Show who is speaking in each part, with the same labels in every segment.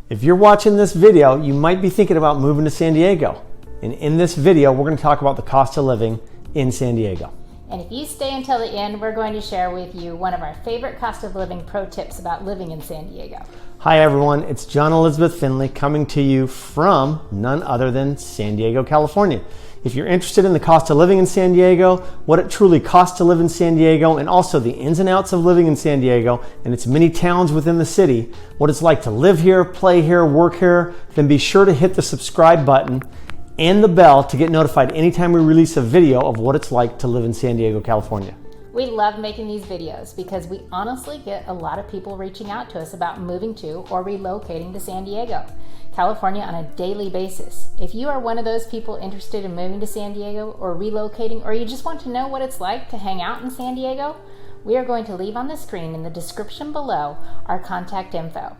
Speaker 1: If you're watching this video, you might be thinking about moving to San Diego. And in this video, we're going to talk about the cost of living in San Diego.
Speaker 2: And if you stay until the end, we're going to share with you one of our favorite cost of living pro tips about living in San Diego.
Speaker 1: Hi everyone, it's John Elizabeth Finley coming to you from none other than San Diego, California. If you're interested in the cost of living in San Diego, what it truly costs to live in San Diego, and also the ins and outs of living in San Diego and its many towns within the city, what it's like to live here, play here, work here, then be sure to hit the subscribe button and the bell to get notified anytime we release a video of what it's like to live in San Diego, California.
Speaker 2: We love making these videos because we honestly get a lot of people reaching out to us about moving to or relocating to San Diego, California on a daily basis. If you are one of those people interested in moving to San Diego or relocating, or you just want to know what it's like to hang out in San Diego, we are going to leave on the screen in the description below our contact info.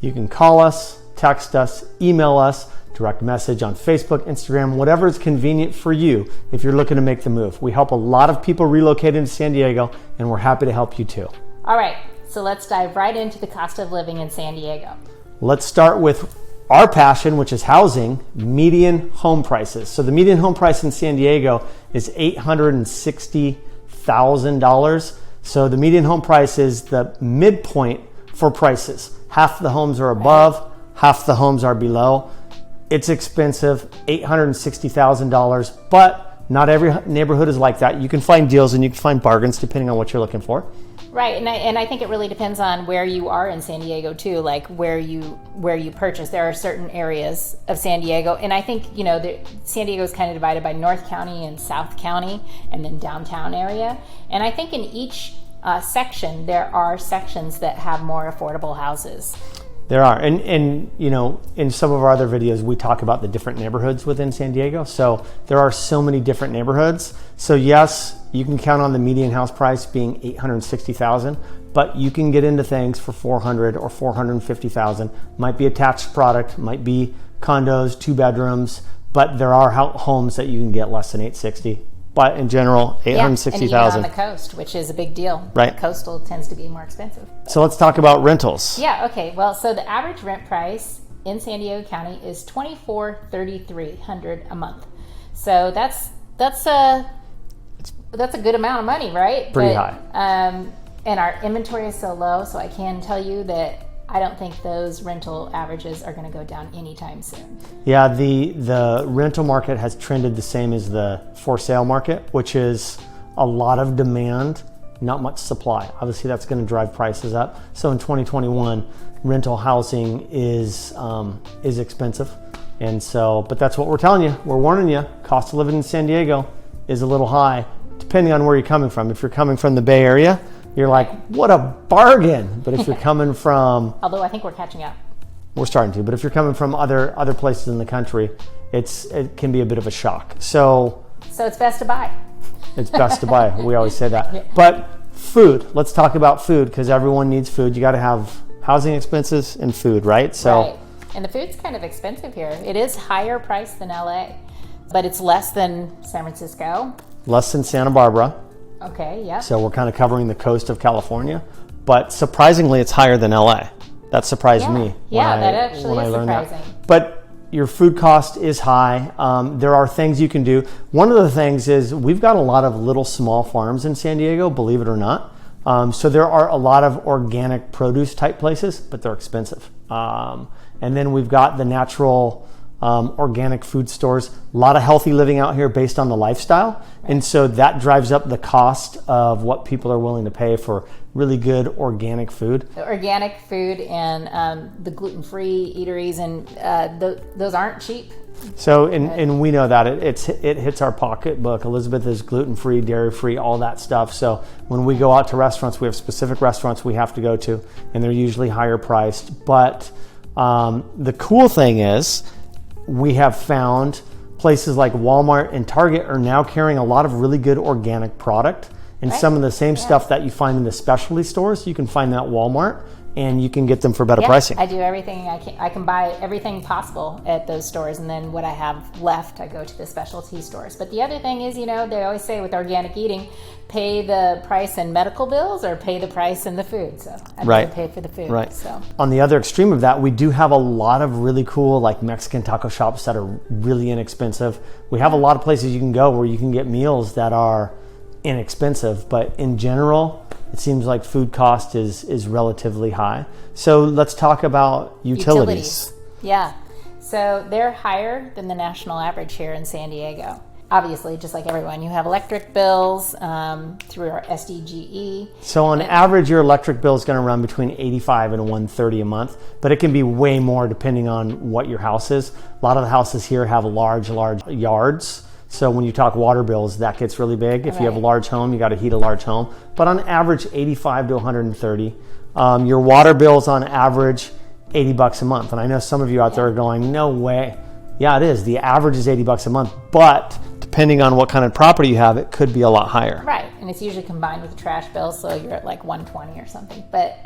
Speaker 1: You can call us, text us, email us, direct message on Facebook, Instagram, whatever is convenient for you if you're looking to make the move. We help a lot of people relocate into San Diego, and we're happy to help you too.
Speaker 2: All right, so let's dive right into the cost of living in San Diego.
Speaker 1: Let's start with our passion, which is housing, median home prices. So the median home price in San Diego is $860,000. So the median home price is the midpoint for prices. Half the homes are above, half the homes are below. It's expensive, $860,000, but not every neighborhood is like that. You can find deals and you can find bargains depending on what you're looking for.
Speaker 2: Right, and I think it really depends on where you are in San Diego too, like where you purchase. There are certain areas of San Diego, and I think San Diego is kind of divided by North County and South County, and then downtown area. And I think in each section there are sections that have more affordable houses.
Speaker 1: There are, and in some of our other videos, we talk about the different neighborhoods within San Diego. So there are so many different neighborhoods. So yes, you can count on the median house price being $860,000, but you can get into things for $400,000 or $450,000. Might be attached product, might be condos, 2 bedrooms, but there are homes that you can get less than $860,000. But in general, $860,000.
Speaker 2: And even on the coast, which is a big deal.
Speaker 1: Right.
Speaker 2: Coastal tends to be more expensive.
Speaker 1: So let's talk about rentals.
Speaker 2: Yeah, okay. Well, so the average rent price in San Diego County is $24,300 a month. So that's a good amount of money, right?
Speaker 1: Pretty high.
Speaker 2: And our inventory is so low, so I can tell you that I don't think those rental averages are going to go down anytime soon. Yeah,
Speaker 1: the rental market has trended the same as the for sale market, which is a lot of demand, not much supply. Obviously, that's going to drive prices up. So in 2021, rental housing is expensive, and so but that's what we're telling you. We're warning you. Cost of living in San Diego is a little high, depending on where you're coming from. If you're coming from the Bay Area, you're like, what a bargain. But if you're coming from...
Speaker 2: Although I think we're catching up.
Speaker 1: We're starting to. But if you're coming from other places in the country, it can be a bit of a shock. So
Speaker 2: it's best to buy.
Speaker 1: It's best to buy. We always say that. Yeah. But food. Let's talk about food because everyone needs food. You got to have housing expenses and food, right?
Speaker 2: Right. And the food's kind of expensive here. It is higher priced than LA, but it's less than San Francisco.
Speaker 1: Less than Santa Barbara.
Speaker 2: Okay, yeah.
Speaker 1: So we're kind of covering the coast of California, but surprisingly, it's higher than LA. That surprised me.
Speaker 2: Yeah, that actually is surprising.
Speaker 1: But your food cost is high. There are things you can do. One of the things is we've got a lot of little small farms in San Diego, believe it or not. So there are a lot of organic produce type places, but they're expensive. And then we've got the natural organic food stores, a lot of healthy living out here based on the lifestyle. And so that drives up the cost of what people are willing to pay for really good organic food.
Speaker 2: The organic food and the gluten-free eateries, and those aren't cheap.
Speaker 1: So, and we know that it hits our pocketbook. Elizabeth is gluten-free, dairy-free, all that stuff. So when we go out to restaurants, we have specific restaurants we have to go to, and they're usually higher priced. But the cool thing is, we have found places like Walmart and Target are now carrying a lot of really good organic product, and some of the same stuff that you find in the specialty stores, you can find that at Walmart. and you can get them for better pricing.
Speaker 2: I do everything I can buy everything possible at those stores, and then what I have left, I go to the specialty stores. But the other thing is, they always say with organic eating, pay the price in medical bills or pay the price in the food. So I'd rather pay for the food.
Speaker 1: Right.
Speaker 2: So
Speaker 1: on the other extreme of that, we do have a lot of really cool like Mexican taco shops that are really inexpensive. We have a lot of places you can go where you can get meals that are inexpensive, but in general, it seems like food cost is relatively high. So let's talk about utilities.
Speaker 2: Yeah. So they're higher than the national average here in San Diego. Obviously, just like everyone, you have electric bills through our SDGE.
Speaker 1: So on average, your electric bill is going to run between $85 and $130 a month, but it can be way more depending on what your house is. A lot of the houses here have large yards. So when you talk water bills, that gets really big. If you have a large home, you got to heat a large home. But on average, $85 to $130. Your water bill's on average $80 a month. And I know some of you out there are going, no way. Yeah, it is. The average is $80 a month, but depending on what kind of property you have, it could be a lot higher.
Speaker 2: Right, and it's usually combined with the trash bill, so you're at like $120 or something. But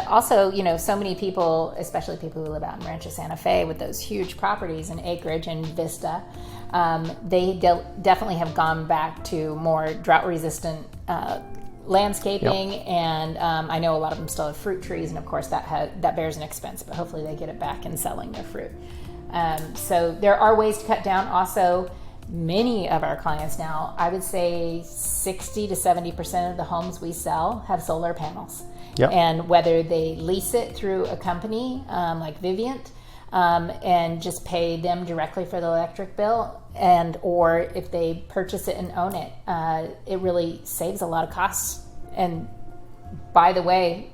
Speaker 2: also, so many people, especially people who live out in Rancho Santa Fe with those huge properties and acreage and vista, they definitely have gone back to more drought-resistant landscaping, and I know a lot of them still have fruit trees, and of course that bears an expense, but hopefully they get it back in selling their fruit. So there are ways to cut down. Also, many of our clients now, I would say 60 to 70% of the homes we sell have solar panels.
Speaker 1: Yep.
Speaker 2: And whether they lease it through a company like Vivint and just pay them directly for the electric bill, or if they purchase it and own it, it really saves a lot of costs. And by the way,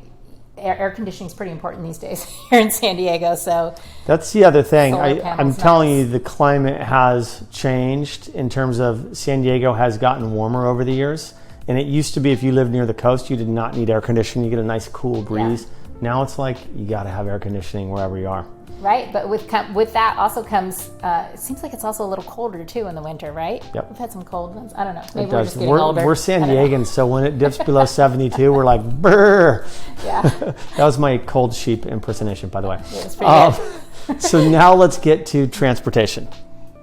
Speaker 2: air conditioning is pretty important these days here in San Diego. So
Speaker 1: that's the other thing. I'm
Speaker 2: nice.
Speaker 1: telling you, the climate has changed in terms of San Diego has gotten warmer over the years. And it used to be if you lived near the coast, you did not need air conditioning. You get a nice cool breeze. Yeah. Now it's like you got to have air conditioning wherever you are.
Speaker 2: Right, but with that also comes, it seems like it's also a little colder too in the winter, right?
Speaker 1: Yep.
Speaker 2: We've had some cold ones. I don't know. Maybe
Speaker 1: it
Speaker 2: we're
Speaker 1: does.
Speaker 2: just getting older.
Speaker 1: We're San Diegans, so when it dips below 72, we're like, brr.
Speaker 2: Yeah.
Speaker 1: That was my cold sheep impersonation, by the way.
Speaker 2: It was pretty good.
Speaker 1: So now let's get to transportation.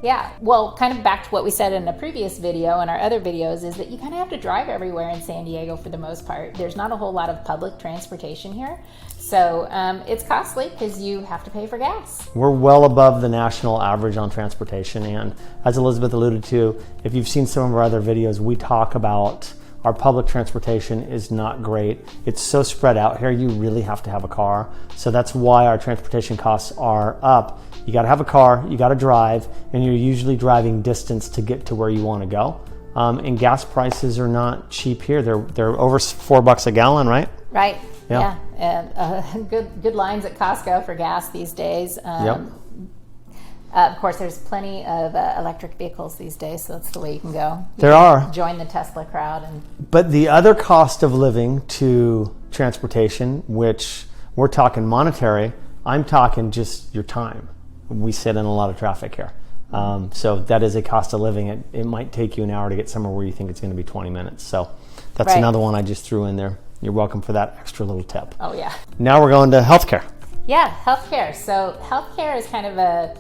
Speaker 2: Yeah, well, kind of back to what we said in the previous video and our other videos is that you kind of have to drive everywhere in San Diego for the most part. There's not a whole lot of public transportation here. So it's costly because you have to pay for gas.
Speaker 1: We're well above the national average on transportation. And as Elizabeth alluded to, if you've seen some of our other videos, we talk about our public transportation is not great. It's so spread out here, you really have to have a car. So that's why our transportation costs are up. You got to have a car, you got to drive, and you're usually driving distance to get to where you want to go. And gas prices are not cheap here. They're over $4 a gallon, right?
Speaker 2: Right.
Speaker 1: Yeah.
Speaker 2: And good lines at Costco for gas these days.
Speaker 1: Yep.
Speaker 2: Of course, there's plenty of electric vehicles these days, so that's the way you can go.
Speaker 1: There are.
Speaker 2: Join the Tesla crowd.
Speaker 1: But the other cost of living to transportation, which we're talking monetary, I'm talking just your time. We sit in a lot of traffic here. So that is a cost of living. It might take you an hour to get somewhere where you think it's going to be 20 minutes. So that's another one I just threw in there. You're welcome for that extra little tip.
Speaker 2: Oh, yeah.
Speaker 1: Now we're going to healthcare.
Speaker 2: Yeah, healthcare. So healthcare is kind of a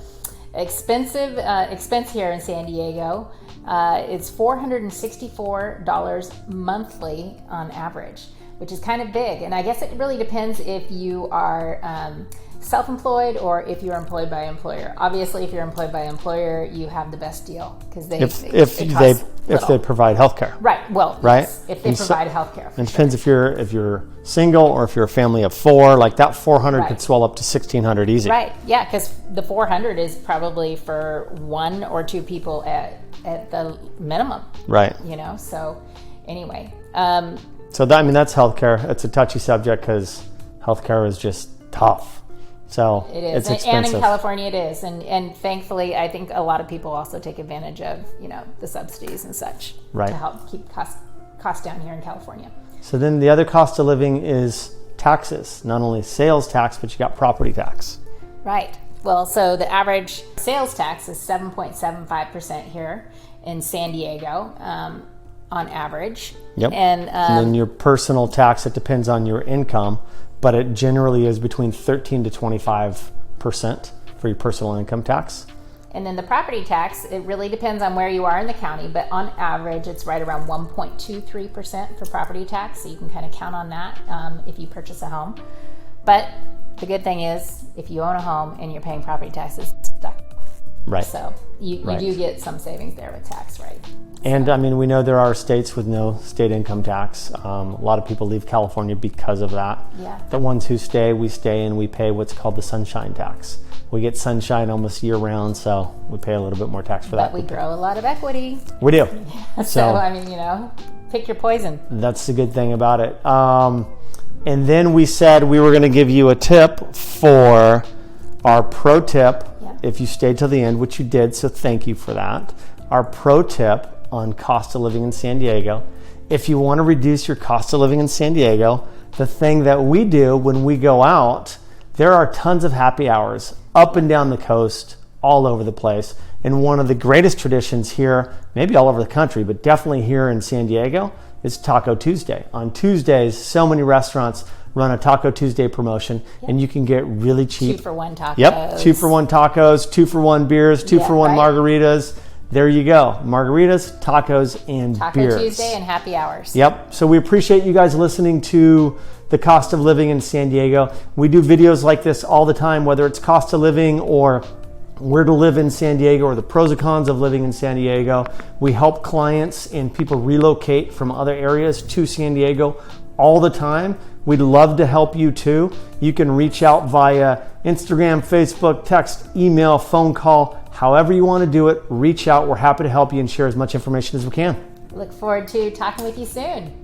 Speaker 2: expensive expense here in San Diego. It's $464 monthly on average, which is kind of big. And I guess it really depends if you are self-employed or if you're employed by employer. Obviously, if you're employed by employer, you have the best deal because
Speaker 1: if they provide healthcare.
Speaker 2: Right. Well,
Speaker 1: right.
Speaker 2: Yes, if they provide healthcare.
Speaker 1: It depends if you're single or if you're a family of four. Like that 400 could swell up to 1,600 easy.
Speaker 2: Right. Yeah, because the 400 is probably for one or two people at the minimum.
Speaker 1: Right.
Speaker 2: So anyway.
Speaker 1: So that's healthcare. It's a touchy subject because healthcare is just tough. So
Speaker 2: it is,
Speaker 1: it's expensive.
Speaker 2: And in California it is, and thankfully I think a lot of people also take advantage of the subsidies and such to help keep costs down here in California.
Speaker 1: So then the other cost of living is taxes, not only sales tax, but you got property tax.
Speaker 2: Right. Well, so the average sales tax is 7.75% here in San Diego on average.
Speaker 1: Yep.
Speaker 2: And
Speaker 1: then your personal tax, it depends on your income. but it generally is between 13 to 25% for your personal income tax.
Speaker 2: And then the property tax, it really depends on where you are in the county, but on average, it's right around 1.23% for property tax. So you can kind of count on that if you purchase a home. But the good thing is, if you own a home and you're paying property taxes, it's stuck.
Speaker 1: Right.
Speaker 2: So you do get some savings there with tax, right?
Speaker 1: And I mean, we know there are states with no state income tax. A lot of people leave California because of that.
Speaker 2: Yeah.
Speaker 1: The ones who stay, we stay and we pay what's called the sunshine tax. We get sunshine almost year round, so we pay a little bit more tax for that.
Speaker 2: But we grow a lot of equity.
Speaker 1: We do.
Speaker 2: So I mean, pick your poison.
Speaker 1: That's the good thing about it. And then we said we were going to give you a tip for our pro tip.
Speaker 2: Yeah.
Speaker 1: If you stayed till the end, which you did, so thank you for that. Our pro tip on cost of living in San Diego. If you want to reduce your cost of living in San Diego, the thing that we do when we go out, there are tons of happy hours up and down the coast, all over the place. And one of the greatest traditions here, maybe all over the country, but definitely here in San Diego, is Taco Tuesday. On Tuesdays, so many restaurants run a Taco Tuesday promotion, and you can get really cheap.
Speaker 2: 2 for 1 tacos.
Speaker 1: Yep, 2-for-1 tacos, 2-for-1 beers, 2-for-1 margaritas. There you go. Margaritas, tacos, and beers.
Speaker 2: Taco Tuesday and happy hours.
Speaker 1: Yep. So we appreciate you guys listening to the cost of living in San Diego. We do videos like this all the time, whether it's cost of living or where to live in San Diego or the pros and cons of living in San Diego. We help clients and people relocate from other areas to San Diego all the time. We'd love to help you too. You can reach out via Instagram, Facebook, text, email, phone call, however you want to do it. Reach out. We're happy to help you and share as much information as we can.
Speaker 2: Look forward to talking with you soon.